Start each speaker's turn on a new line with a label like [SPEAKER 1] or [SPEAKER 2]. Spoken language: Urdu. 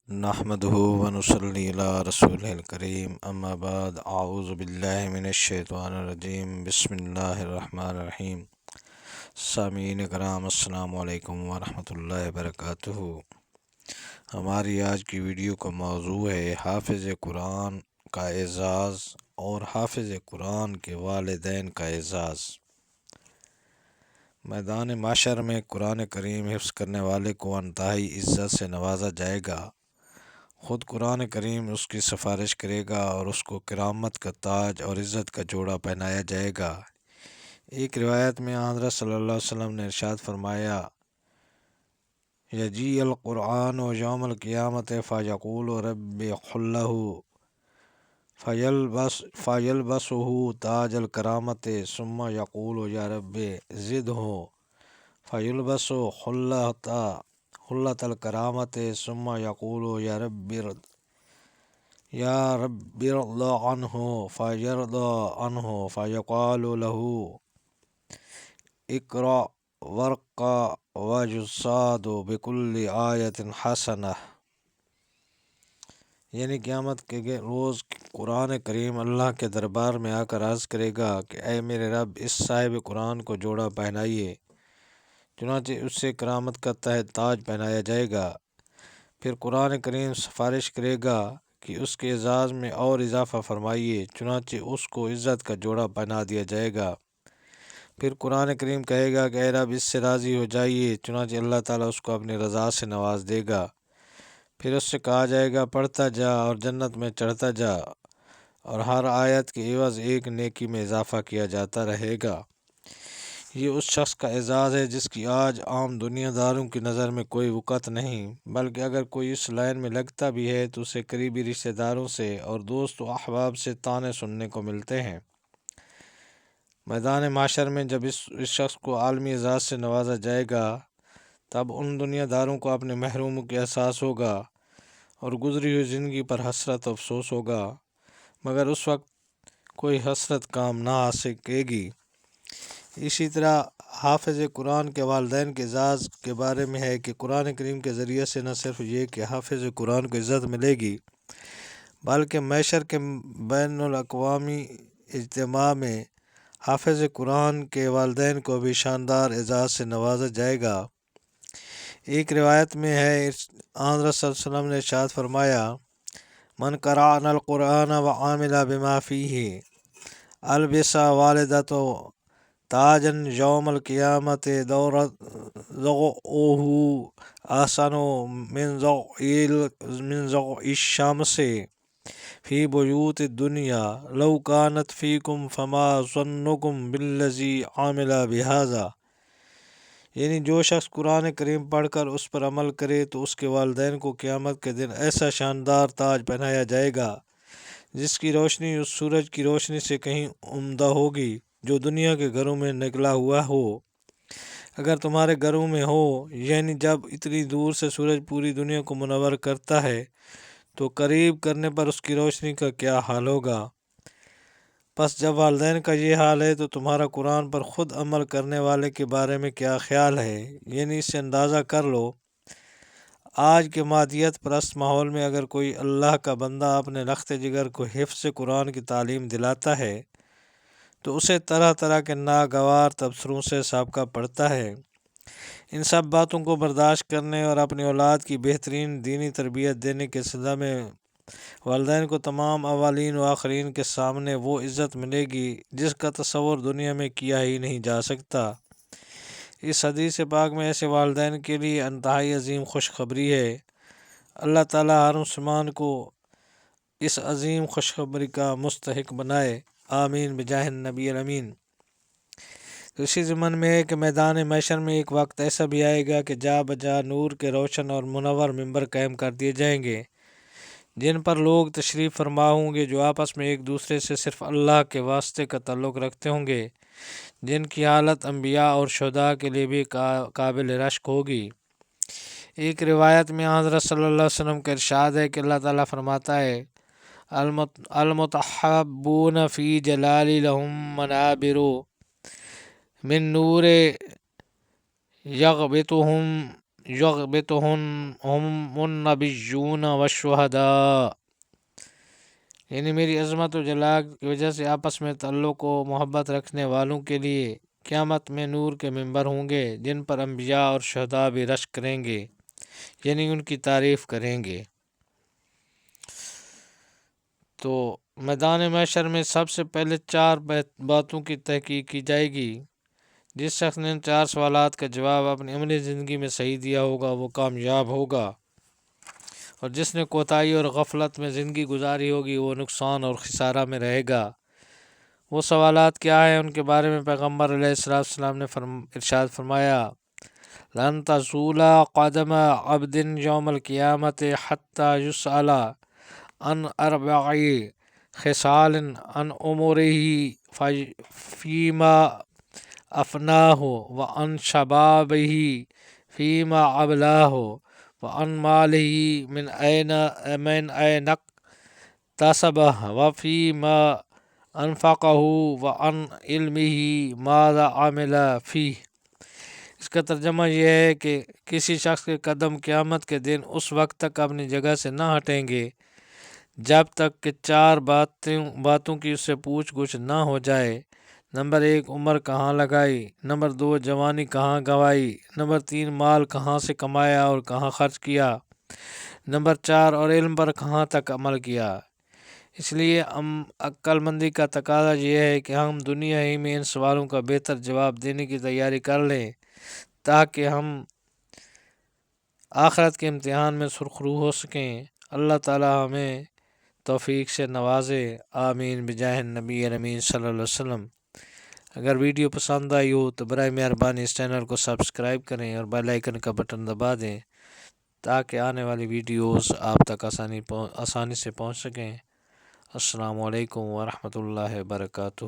[SPEAKER 1] نحمده ونصلي على رسوله الكريم اما بعد اعوذ باللہ من الشیطان الرجیم بسم اللہ الرحمن الرحیم سامعین کرام السلام علیکم ورحمۃ اللہ وبرکاتہ۔ ہماری آج کی ویڈیو کا موضوع ہے حافظ قرآن کا اعزاز اور حافظ قرآن کے والدین کا اعزاز۔ میدان معاشر میں قرآن کریم حفظ کرنے والے کو انتہائی عزت سے نوازا جائے گا۔ خود قرآن کریم اس کی سفارش کرے گا اور اس کو کرامت کا تاج اور عزت کا جوڑا پہنایا جائے گا۔ ایک روایت میں حضرت صلی اللہ علیہ وسلم نے ارشاد فرمایا، یجی القرآن و یوم القیامت فیقول رب خلہ فیلبسہ تاج الکرامت ثم یقول یا رب زدہ فیلبس خلۃ الکرامت ثم یقول یا رب ارض عنہ فیرضى عنہ فیقال له اقرأ ورقا وجساد بکل آیت حسنہ۔ یعنی قیامت کے روز قرآن کریم اللہ کے دربار میں آ کر عرض کرے گا کہ اے میرے رب، اس صاحب قرآن کو جوڑا پہنائیے۔ چنانچہ اس سے کرامت کا تاج پہنایا جائے گا۔ پھر قرآن کریم سفارش کرے گا کہ اس کے اعزاز میں اور اضافہ فرمائیے، چنانچہ اس کو عزت کا جوڑا پہنا دیا جائے گا۔ پھر قرآن کریم کہے گا کہ اے رب، اس سے راضی ہو جائیے، چنانچہ اللہ تعالیٰ اس کو اپنی رضا سے نواز دے گا۔ پھر اس سے کہا جائے گا پڑھتا جا اور جنت میں چڑھتا جا، اور ہر آیت کے عوض ایک نیکی میں اضافہ کیا جاتا رہے گا۔ یہ اس شخص کا اعزاز ہے جس کی آج عام دنیا داروں کی نظر میں کوئی وقت نہیں، بلکہ اگر کوئی اس لائن میں لگتا بھی ہے تو اسے قریبی رشتہ داروں سے اور دوست و احباب سے طعنے سننے کو ملتے ہیں۔ میدان معاشر میں جب اس شخص کو عالمی اعزاز سے نوازا جائے گا، تب ان دنیا داروں کو اپنے محروموں کے احساس ہوگا اور گزری ہوئی زندگی پر حسرت و افسوس ہوگا، مگر اس وقت کوئی حسرت کام نہ آ سکے گی۔ اسی طرح حافظ قرآن کے والدین کے اعزاز کے بارے میں ہے کہ قرآن کریم کے ذریعے سے نہ صرف یہ کہ حافظ قرآن کو عزت ملے گی، بلکہ معاشر کے بین الاقوامی اجتماع میں حافظ قرآن کے والدین کو بھی شاندار اعزاز سے نوازا جائے گا۔ ایک روایت میں ہے، حضرت صلی اللہ علیہ وسلم نے ارشاد فرمایا، من قرأنا القرآن وعمل بما فیہ البس والدتہ تاجا یوم القیامت ضوءہ احسن من ضوء الشمس فی بیوت الدنیا لو کانت فیکم فما ظنکم بالذی عمل بہذا۔ یعنی جو شخص قرآن کریم پڑھ کر اس پر عمل کرے تو اس کے والدین کو قیامت کے دن ایسا شاندار تاج پہنایا جائے گا جس کی روشنی اس سورج کی روشنی سے کہیں عمدہ ہوگی جو دنیا کے گھروں میں نکلا ہوا ہو۔ اگر تمہارے گھروں میں ہو، یعنی جب اتنی دور سے سورج پوری دنیا کو منور کرتا ہے تو قریب کرنے پر اس کی روشنی کا کیا حال ہوگا۔ پس جب والدین کا یہ حال ہے تو تمہارا قرآن پر خود عمل کرنے والے کے بارے میں کیا خیال ہے۔ یعنی اس سے اندازہ کر لو، آج کے مادیت پرست ماحول میں اگر کوئی اللہ کا بندہ اپنے رخت جگر کو حفظ قرآن کی تعلیم دلاتا ہے تو اسے طرح طرح کے ناگوار تبصروں سے سابقہ پڑتا ہے۔ ان سب باتوں کو برداشت کرنے اور اپنی اولاد کی بہترین دینی تربیت دینے کے سلسلہ میں والدین کو تمام اولین و آخرین کے سامنے وہ عزت ملے گی جس کا تصور دنیا میں کیا ہی نہیں جا سکتا۔ اس حدیث پاک میں ایسے والدین کے لیے انتہائی عظیم خوشخبری ہے۔ اللہ تعالیٰ ہر مسلمان کو اس عظیم خوشخبری کا مستحق بنائے، آمین بجاہ النبی الامین۔ تو اسی ضمن میں ہے کہ میدان محشر میں ایک وقت ایسا بھی آئے گا کہ جا بجا نور کے روشن اور منور ممبر قائم کر دیے جائیں گے جن پر لوگ تشریف فرما ہوں گے جو آپس میں ایک دوسرے سے صرف اللہ کے واسطے کا تعلق رکھتے ہوں گے، جن کی حالت انبیاء اور شہداء کے لیے بھی قابل رشک ہوگی۔ ایک روایت میں حضرت صلی اللہ علیہ وسلم کا ارشاد ہے کہ اللہ تعالیٰ فرماتا ہے، المتحبون فی جلالی لہم منابر من نور یغبطہم یغبطهم النبیون والشہداء، یعنی میری عظمت و جلال کی وجہ سے آپس میں تعلق و محبت رکھنے والوں کے لیے قیامت میں نور کے ممبر ہوں گے، جن پر انبیاء اور شہداء بھی رشک کریں گے، یعنی ان کی تعریف کریں گے۔ تو میدان محشر میں سب سے پہلے 4 باتوں کی تحقیق کی جائے گی۔ جس شخص نے ان 4 سوالات کا جواب اپنی عملی زندگی میں صحیح دیا ہوگا وہ کامیاب ہوگا، اور جس نے کوتاہی اور غفلت میں زندگی گزاری ہوگی وہ نقصان اور خسارہ میں رہے گا۔ وہ سوالات کیا ہیں؟ ان کے بارے میں پیغمبر علیہ السلام نے ارشاد فرمایا: لن تزول قدم عبد یوم القیامت حتی یسأل عن 4 خصال عن عمره فیما افناہ وعن شبابہ فیما ابلاہ وعن مالہ من این اکتسبہ وفیما انفقہ وعن علمہ ماذا عمل فیہ۔ اس کا ترجمہ یہ ہے کہ کسی شخص کے قدم قیامت کے دن اس وقت تک اپنی جگہ سے نہ ہٹیں گے جب تک کہ 4 باتوں کی اس سے پوچھ گچھ نہ ہو جائے۔ نمبر 1 عمر کہاں لگائی، نمبر 2 جوانی کہاں گنوائی، نمبر 3 مال کہاں سے کمایا اور کہاں خرچ کیا، نمبر 4 اور علم پر کہاں تک عمل کیا۔ اس لیے عقل مندی کا تقاضا یہ ہے کہ ہم دنیا ہی میں ان سوالوں کا بہتر جواب دینے کی تیاری کر لیں تاکہ ہم آخرت کے امتحان میں سرخرو ہو سکیں۔ اللہ تعالی ہمیں توفیق سے نوازے، آمین بجاہ النبی الامین صلی اللہ علیہ وسلم۔ اگر ویڈیو پسند آئی ہو تو برائے مہربانی اس چینل کو سبسکرائب کریں اور بیل آئیکن کا بٹن دبا دیں تاکہ آنے والی ویڈیوز آپ تک آسانی سے پہنچ سکیں۔ السلام علیکم ورحمۃ اللہ وبرکاتہ۔